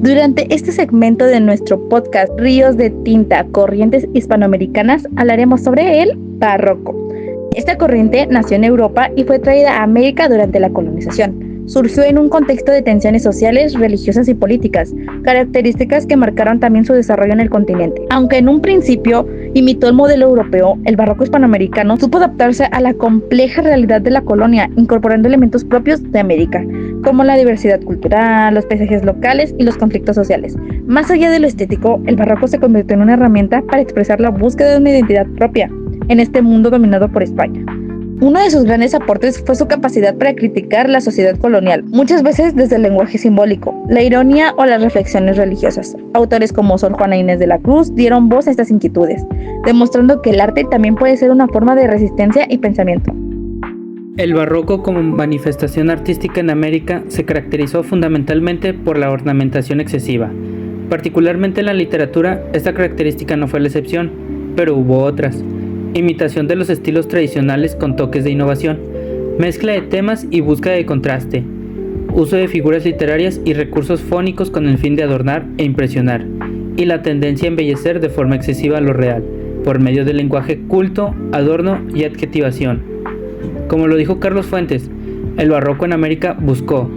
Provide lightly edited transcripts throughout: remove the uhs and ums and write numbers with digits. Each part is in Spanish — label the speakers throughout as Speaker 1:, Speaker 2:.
Speaker 1: Durante este segmento de nuestro podcast Ríos de Tinta, Corrientes Hispanoamericanas, hablaremos sobre el barroco. Esta corriente nació en Europa y fue traída a América durante la colonización. Surgió en un contexto de tensiones sociales, religiosas y políticas, características que marcaron también su desarrollo en el continente. Aunque en un principio imitó el modelo europeo, el barroco hispanoamericano supo adaptarse a la compleja realidad de la colonia, incorporando elementos propios de América, como la diversidad cultural, los paisajes locales y los conflictos sociales. Más allá de lo estético, el barroco se convirtió en una herramienta para expresar la búsqueda de una identidad propia en este mundo dominado por España. Uno de sus grandes aportes fue su capacidad para criticar la sociedad colonial, muchas veces desde el lenguaje simbólico, la ironía o las reflexiones religiosas. Autores como Sor Juana Inés de la Cruz dieron voz a estas inquietudes, demostrando que el arte también puede ser una forma de resistencia y pensamiento.
Speaker 2: El barroco como manifestación artística en América se caracterizó fundamentalmente por la ornamentación excesiva. Particularmente en la literatura, esta característica no fue la excepción, pero hubo otras. Imitación de los estilos tradicionales con toques de innovación, mezcla de temas y búsqueda de contraste, uso de figuras literarias y recursos fónicos con el fin de adornar e impresionar, y la tendencia a embellecer de forma excesiva lo real, por medio del lenguaje culto, adorno y adjetivación. Como lo dijo Carlos Fuentes, el barroco en América buscó,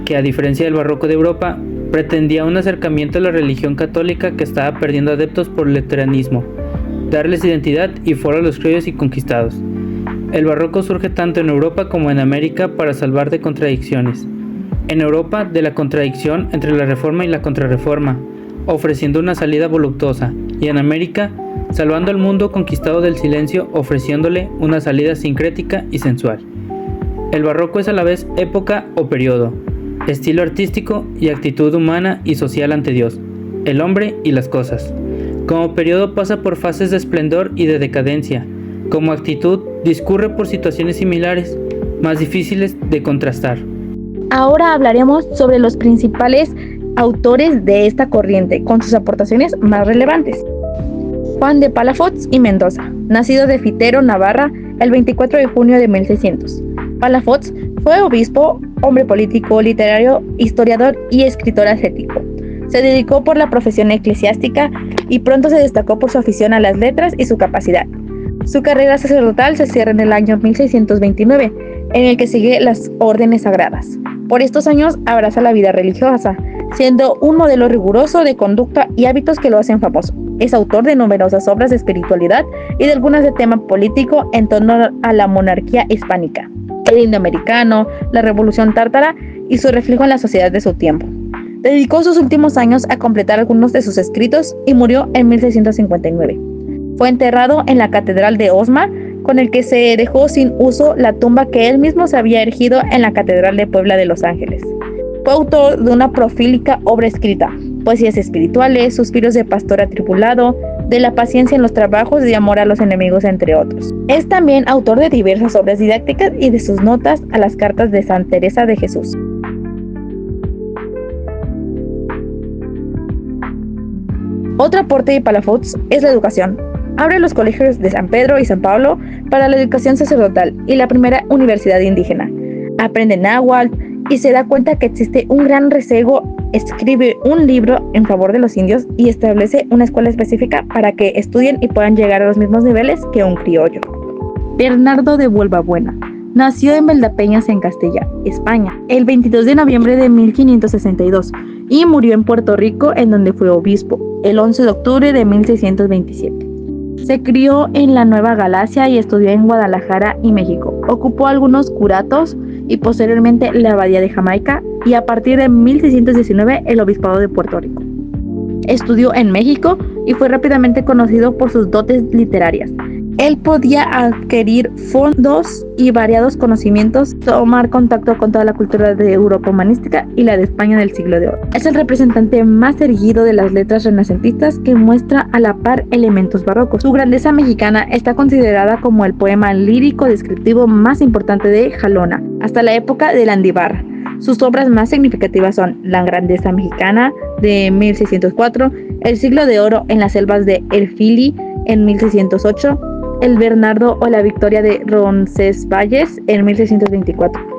Speaker 2: que a diferencia del barroco de Europa, pretendía un acercamiento a la religión católica que estaba perdiendo adeptos por el luteranismo, darles identidad y foro a los criollos y conquistados. El barroco surge tanto en Europa como en América para salvar de contradicciones. En Europa, de la contradicción entre la reforma y la contrarreforma, ofreciendo una salida voluptuosa, y en América, salvando al mundo conquistado del silencio, ofreciéndole una salida sincrética y sensual. El barroco es a la vez época o periodo, estilo artístico y actitud humana y social ante Dios, el hombre y las cosas. Como periodo pasa por fases de esplendor y de decadencia. Como actitud discurre por situaciones similares, más difíciles de contrastar.
Speaker 1: Ahora hablaremos sobre los principales autores de esta corriente, con sus aportaciones más relevantes. Juan de Palafox y Mendoza, nacido de Fitero, Navarra, el 24 de junio de 1600. Palafox fue obispo, hombre político, literario, historiador y escritor ascético. Se dedicó por la profesión eclesiástica y pronto se destacó por su afición a las letras y su capacidad. Su carrera sacerdotal se cierra en el año 1629, en el que sigue las órdenes sagradas. Por estos años abraza la vida religiosa, siendo un modelo riguroso de conducta y hábitos que lo hacen famoso. Es autor de numerosas obras de espiritualidad y de algunas de tema político en torno a la monarquía hispánica, el indoamericano, la revolución tártara y su reflejo en la sociedad de su tiempo. Dedicó sus últimos años a completar algunos de sus escritos y murió en 1659. Fue enterrado en la Catedral de Osma, con el que se dejó sin uso la tumba que él mismo se había erigido en la Catedral de Puebla de Los Ángeles. Fue autor de una prolífica obra escrita, poesías espirituales, suspiros de pastor atribulado, de la paciencia en los trabajos y de amor a los enemigos, entre otros. Es también autor de diversas obras didácticas y de sus notas a las cartas de Santa Teresa de Jesús. Otro aporte de Palafox es la educación. Abre los colegios de San Pedro y San Pablo para la educación sacerdotal y la primera universidad indígena. Aprende náhuatl y se da cuenta que existe un gran rezago. Escribe un libro en favor de los indios y establece una escuela específica para que estudien y puedan llegar a los mismos niveles que un criollo. Bernardo de Vuelvabuena nació en Valdepeñas, en Castilla, España, el 22 de noviembre de 1562 y murió en Puerto Rico, en donde fue obispo, el 11 de octubre de 1627. Se crió en la Nueva Galacia y estudió en Guadalajara y México. Ocupó algunos curatos y posteriormente la abadía de Jamaica y a partir de 1619 el obispado de Puerto Rico. Estudió en México y fue rápidamente conocido por sus dotes literarias. Él podía adquirir fondos y variados conocimientos, tomar contacto con toda la cultura de Europa humanística y la de España del siglo de oro. Es el representante más erguido de las letras renacentistas que muestra a la par elementos barrocos. Su grandeza mexicana está considerada como el poema lírico descriptivo más importante de Jalona, hasta la época de Landívar. Sus obras más significativas son La grandeza mexicana de 1604, El siglo de oro en las selvas de El Fili en 1608, El Bernardo o la victoria de Roncesvalles en 1624.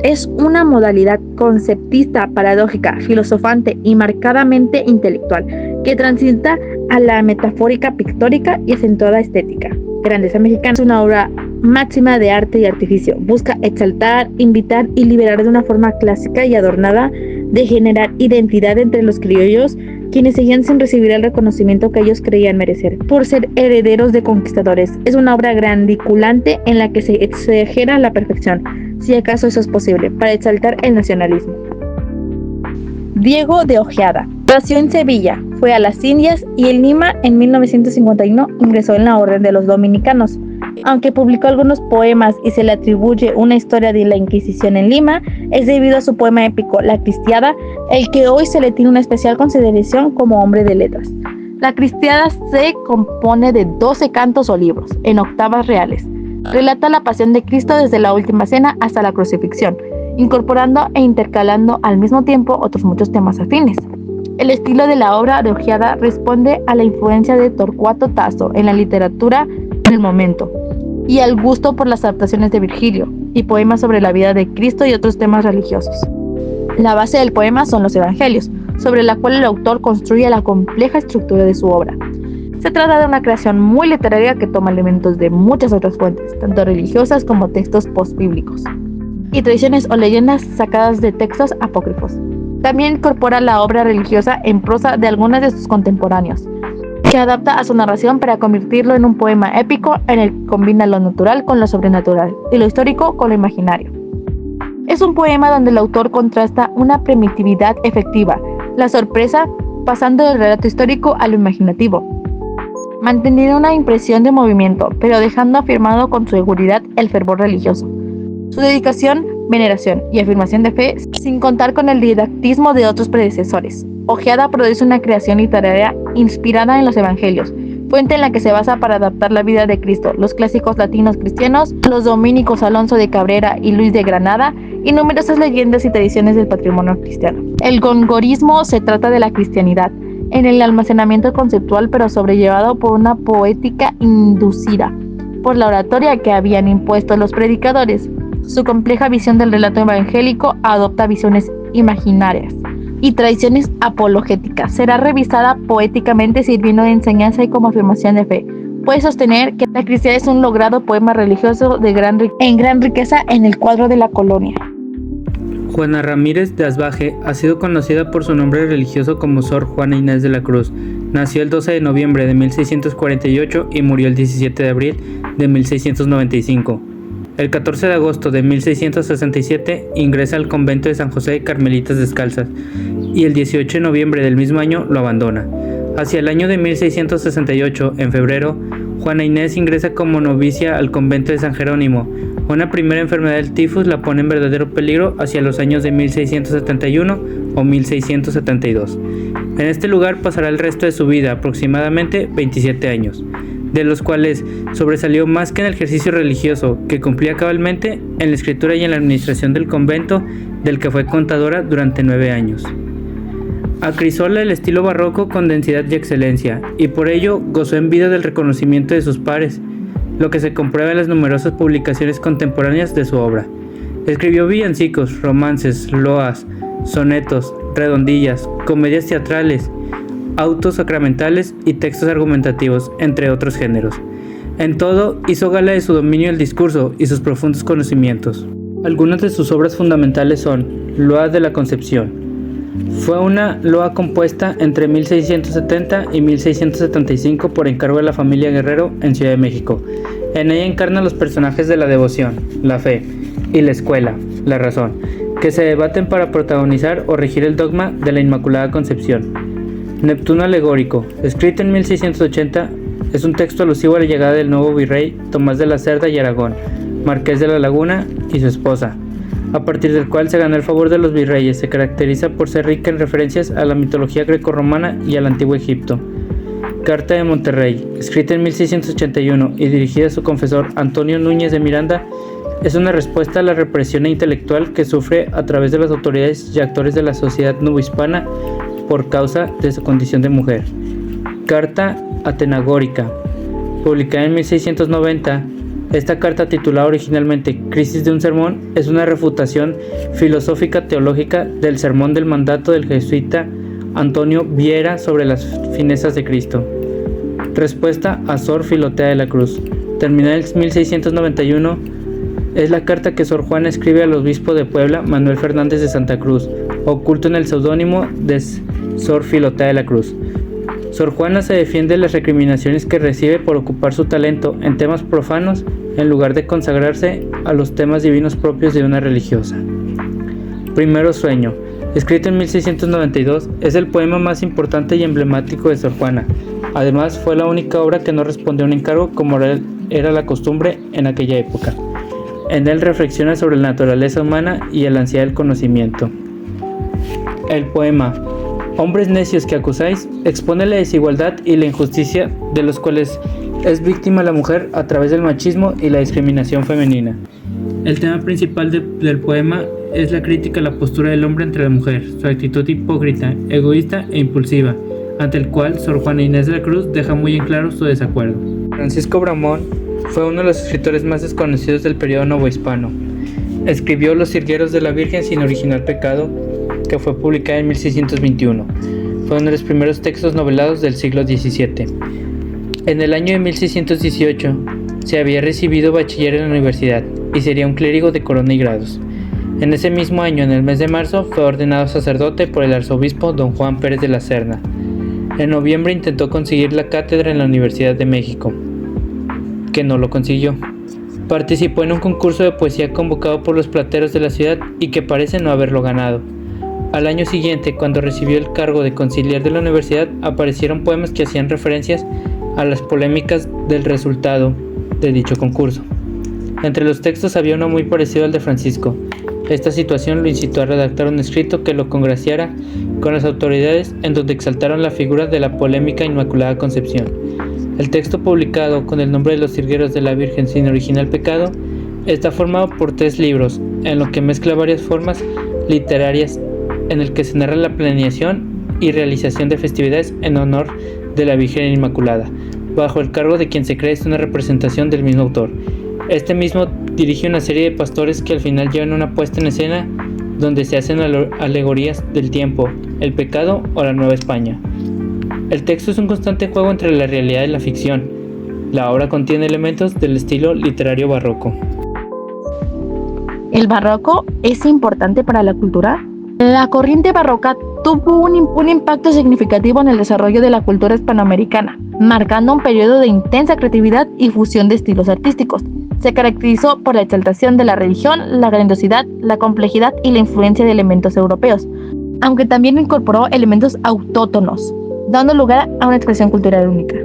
Speaker 1: es una modalidad conceptista, paradójica, filosofante y marcadamente intelectual, que transita a la metafórica pictórica y acentuada estética. Grandeza Mexicana es una obra máxima de arte y artificio. Busca exaltar, invitar y liberar de una forma clásica y adornada de generar identidad entre los criollos, quienes seguían sin recibir el reconocimiento que ellos creían merecer, por ser herederos de conquistadores. Es una obra grandiculante en la que se exagera la perfección, si acaso eso es posible, para exaltar el nacionalismo. Diego de Ojeda nació en Sevilla, fue a las Indias y en Lima en 1951 ingresó en la Orden de los Dominicanos. Aunque publicó algunos poemas y se le atribuye una historia de la Inquisición en Lima, es debido a su poema épico La Cristiada, el que hoy se le tiene una especial consideración como hombre de letras. La Cristiada se compone de 12 cantos o libros, en octavas reales. Relata la pasión de Cristo desde la última cena hasta la crucifixión, incorporando e intercalando al mismo tiempo otros muchos temas afines. El estilo de la obra de Ojeda responde a la influencia de Torcuato Tasso en la literatura del momento y al gusto por las adaptaciones de Virgilio y poemas sobre la vida de Cristo y otros temas religiosos. La base del poema son los evangelios, sobre la cual el autor construye la compleja estructura de su obra. Se trata de una creación muy literaria que toma elementos de muchas otras fuentes, tanto religiosas como textos postbíblicos, y tradiciones o leyendas sacadas de textos apócrifos. También incorpora la obra religiosa en prosa de algunos de sus contemporáneos, que adapta a su narración para convertirlo en un poema épico en el que combina lo natural con lo sobrenatural y lo histórico con lo imaginario. Es un poema donde el autor contrasta una primitividad efectiva, la sorpresa, pasando del relato histórico a lo imaginativo, manteniendo una impresión de movimiento, pero dejando afirmado con seguridad el fervor religioso, su dedicación, veneración y afirmación de fe, sin contar con el didactismo de otros predecesores. Ojeda produce una creación literaria inspirada en los evangelios, fuente en la que se basa para adaptar la vida de Cristo, los clásicos latinos cristianos, los dominicos Alonso de Cabrera y Luis de Granada, y numerosas leyendas y tradiciones del patrimonio cristiano. El gongorismo se trata de la cristianidad, en el almacenamiento conceptual, pero sobrellevado por una poética inducida por la oratoria que habían impuesto los predicadores. Su compleja visión del relato evangélico adopta visiones imaginarias y tradiciones apologéticas. Será revisada poéticamente, sirviendo de enseñanza y como afirmación de fe. Puede sostener que la cristiandad es un logrado poema religioso de gran riqueza en el cuadro de la colonia.
Speaker 2: Juana Ramírez de Asbaje ha sido conocida por su nombre religioso como Sor Juana Inés de la Cruz. Nació el 12 de noviembre de 1648 y murió el 17 de abril de 1695. El 14 de agosto de 1667 ingresa al convento de San José de Carmelitas Descalzas y el 18 de noviembre del mismo año lo abandona. Hacia el año de 1668, en febrero, Juana Inés ingresa como novicia al convento de San Jerónimo. Una primera enfermedad del tifus la pone en verdadero peligro hacia los años de 1671 o 1672. En este lugar pasará el resto de su vida, aproximadamente 27 años, de los cuales sobresalió más que en el ejercicio religioso, que cumplía cabalmente, en la escritura y en la administración del convento, del que fue contadora durante 9 años. Acrisola el estilo barroco con densidad y excelencia, y por ello gozó en vida del reconocimiento de sus pares, lo que se comprueba en las numerosas publicaciones contemporáneas de su obra. Escribió villancicos, romances, loas, sonetos, redondillas, comedias teatrales, autos sacramentales y textos argumentativos, entre otros géneros. En todo, hizo gala de su dominio del discurso y sus profundos conocimientos. Algunas de sus obras fundamentales son Loa de la Concepción. Fue una loa compuesta entre 1670 y 1675 por encargo de la familia Guerrero en Ciudad de México. En ella encarna los personajes de la devoción, la fe, y la escuela, la razón, que se debaten para protagonizar o regir el dogma de la Inmaculada Concepción. Neptuno alegórico, escrito en 1680, es un texto alusivo a la llegada del nuevo virrey Tomás de la Cerda y Aragón, marqués de la Laguna, y su esposa, a partir del cual se ganó el favor de los virreyes. Se caracteriza por ser rica en referencias a la mitología grecorromana y al antiguo Egipto. Carta de Monterrey, escrita en 1681 y dirigida a su confesor Antonio Núñez de Miranda, es una respuesta a la represión intelectual que sufre a través de las autoridades y actores de la sociedad novohispana por causa de su condición de mujer. Carta Atenagórica, publicada en 1690, Esta carta, titulada originalmente Crisis de un sermón, es una refutación filosófica teológica del sermón del mandato del jesuita Antonio Viera sobre las finezas de Cristo. Respuesta a Sor Filotea de la Cruz. Terminada en 1691, es la carta que Sor Juana escribe al obispo de Puebla, Manuel Fernández de Santa Cruz, oculto en el seudónimo de Sor Filotea de la Cruz. Sor Juana se defiende de las recriminaciones que recibe por ocupar su talento en temas profanos en lugar de consagrarse a los temas divinos propios de una religiosa. Primero sueño, escrito en 1692, es el poema más importante y emblemático de Sor Juana. Además, fue la única obra que no respondió a un encargo como era la costumbre en aquella época. En él reflexiona sobre la naturaleza humana y el ansiedad del conocimiento. El poema Hombres necios que acusáis expone la desigualdad y la injusticia de los cuales es víctima la mujer a través del machismo y la discriminación femenina. El tema principal del poema es la crítica a la postura del hombre ante la mujer, su actitud hipócrita, egoísta e impulsiva, ante el cual Sor Juana Inés de la Cruz deja muy en claro su desacuerdo. Francisco Bramón fue uno de los escritores más desconocidos del periodo novohispano. Escribió Los Sirgueros de la Virgen sin original pecado, que fue publicada en 1621. Fue uno de los primeros textos novelados del siglo XVII. En el año de 1618 se había recibido bachiller en la universidad y sería un clérigo de corona y grados. En ese mismo año, en el mes de marzo, fue ordenado sacerdote por el arzobispo don Juan Pérez de la Serna. En noviembre intentó conseguir la cátedra en la Universidad de México, que no lo consiguió. Participó en un concurso de poesía convocado por los plateros de la ciudad y que parece no haberlo ganado. Al año siguiente, cuando recibió el cargo de conciliar de la universidad, aparecieron poemas que hacían referencias a las polémicas del resultado de dicho concurso. Entre los textos había uno muy parecido al de Francisco. Esta situación lo incitó a redactar un escrito que lo congraciara con las autoridades, en donde exaltaron la figura de la polémica Inmaculada Concepción. El texto, publicado con el nombre de Los Sirgueros de la Virgen sin original pecado, está formado por 3 libros, en lo que mezcla varias formas literarias, en el que se narra la planeación y realización de festividades en honor de la Virgen Inmaculada, bajo el cargo de quien se cree es una representación del mismo autor. Este mismo dirige una serie de pastores que al final llevan una puesta en escena donde se hacen alegorías del tiempo, el pecado o la Nueva España. El texto es un constante juego entre la realidad y la ficción. La obra contiene elementos del estilo literario barroco.
Speaker 1: ¿El barroco es importante para la cultura? La corriente barroca tuvo un impacto significativo en el desarrollo de la cultura hispanoamericana, marcando un periodo de intensa creatividad y fusión de estilos artísticos. Se caracterizó por la exaltación de la religión, la grandiosidad, la complejidad y la influencia de elementos europeos, aunque también incorporó elementos autóctonos, dando lugar a una expresión cultural única.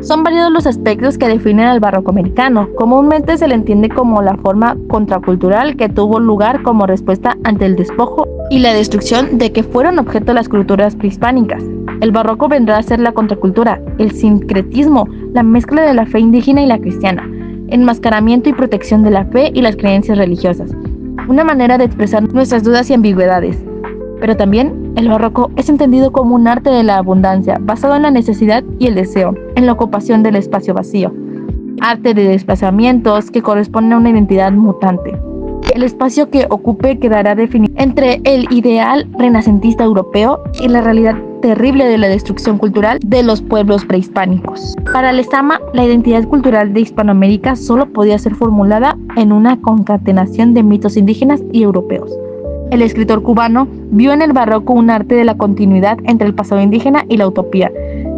Speaker 1: Son variados los aspectos que definen al barroco americano. Comúnmente se le entiende como la forma contracultural que tuvo lugar como respuesta ante el despojo y la destrucción de que fueron objeto las culturas prehispánicas. El barroco vendrá a ser la contracultura, el sincretismo, la mezcla de la fe indígena y la cristiana, enmascaramiento y protección de la fe y las creencias religiosas, una manera de expresar nuestras dudas y ambigüedades. Pero también el barroco es entendido como un arte de la abundancia, basado en la necesidad y el deseo, en la ocupación del espacio vacío. Arte de desplazamientos que corresponde a una identidad mutante. El espacio que ocupe quedará definido entre el ideal renacentista europeo y la realidad terrible de la destrucción cultural de los pueblos prehispánicos. Para Lezama, la identidad cultural de Hispanoamérica solo podía ser formulada en una concatenación de mitos indígenas y europeos. El escritor cubano vio en el barroco un arte de la continuidad entre el pasado indígena y la utopía.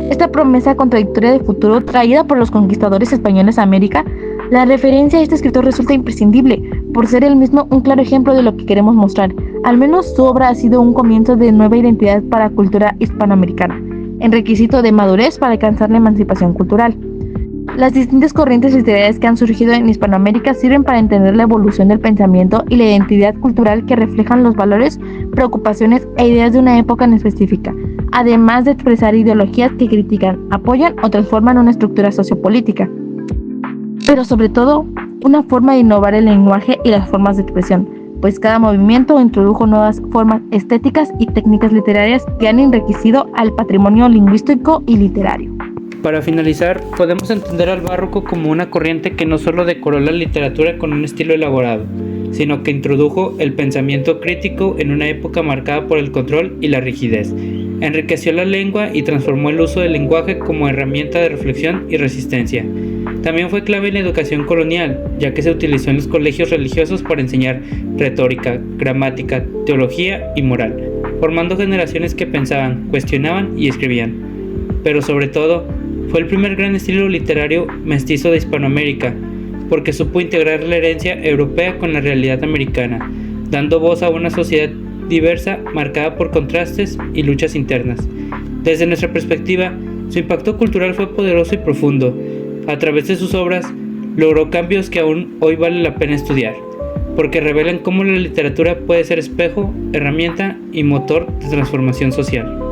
Speaker 1: Esta promesa contradictoria de futuro traída por los conquistadores españoles a América, la referencia a este escritor resulta imprescindible, por ser él mismo un claro ejemplo de lo que queremos mostrar. Al menos su obra ha sido un comienzo de nueva identidad para la cultura hispanoamericana, en requisito de madurez para alcanzar la emancipación cultural. Las distintas corrientes literarias que han surgido en Hispanoamérica sirven para entender la evolución del pensamiento y la identidad cultural que reflejan los valores, preocupaciones e ideas de una época en específica, además de expresar ideologías que critican, apoyan o transforman una estructura sociopolítica. Pero sobre todo, una forma de innovar el lenguaje y las formas de expresión, pues cada movimiento introdujo nuevas formas estéticas y técnicas literarias que han enriquecido al patrimonio lingüístico y literario.
Speaker 2: Para finalizar, podemos entender al barroco como una corriente que no solo decoró la literatura con un estilo elaborado, sino que introdujo el pensamiento crítico en una época marcada por el control y la rigidez. Enriqueció la lengua y transformó el uso del lenguaje como herramienta de reflexión y resistencia. También fue clave en la educación colonial, ya que se utilizó en los colegios religiosos para enseñar retórica, gramática, teología y moral, formando generaciones que pensaban, cuestionaban y escribían. Pero sobre todo, fue el primer gran estilo literario mestizo de Hispanoamérica, porque supo integrar la herencia europea con la realidad americana, dando voz a una sociedad diversa marcada por contrastes y luchas internas. Desde nuestra perspectiva, su impacto cultural fue poderoso y profundo. A través de sus obras, logró cambios que aún hoy vale la pena estudiar, porque revelan cómo la literatura puede ser espejo, herramienta y motor de transformación social.